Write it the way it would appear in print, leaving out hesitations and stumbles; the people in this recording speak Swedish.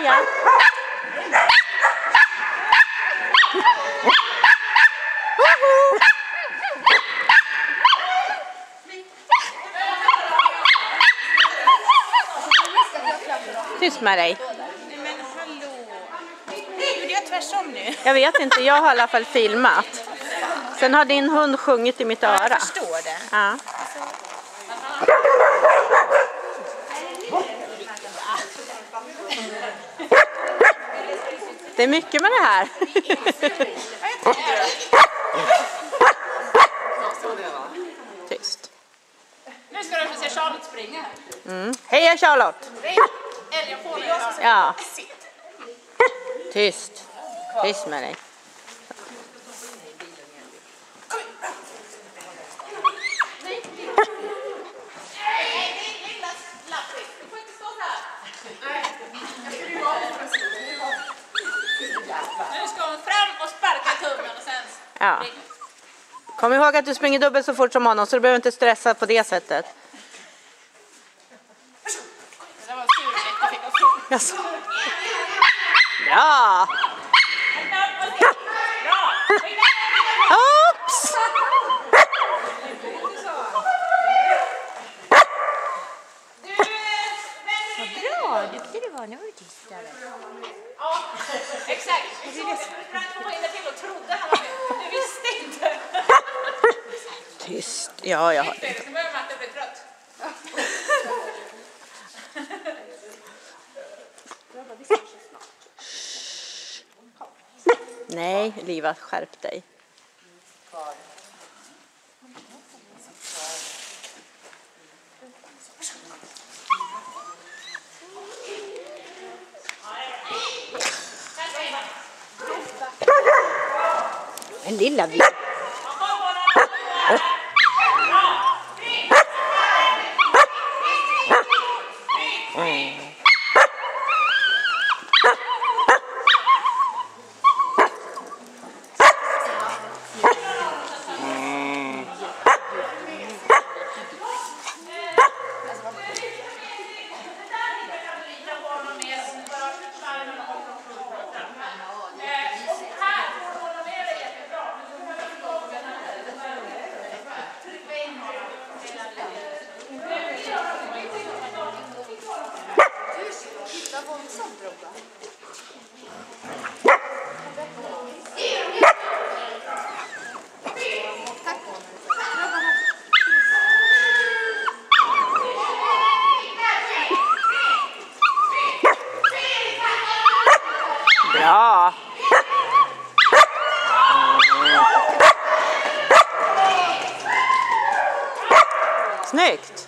ja. Tyst med dig. Men hallå. Gjorde jag tvärsom nu? Jag vet inte, jag har i alla fall filmat. Sen har din hund sjungit i mitt öra. Jag förstår det. Ja. Det är mycket med det här. Tyst. Nu ska du få se Charlotte springa här. Hej Charlotte. Eller jag får det. Ja. Tyst. Tyst med dig. Nu ska hon fram och sparka tummen och sen... Ja. Kom ihåg att du springer dubbelt så fort som honom, så du behöver inte stressa på det sättet. Det var tur att jag fick av Jaså. Bra! Oops! Bra, duktig du var. Nu var du tystare. Ja, exakt. Frank kom in till och trodde han var med. Du visste inte. Tyst. Ja, jag har det. Så börjar Matte bli trött. Nej, Liva, skärp dig. En lilla vi. Bra! Snyggt!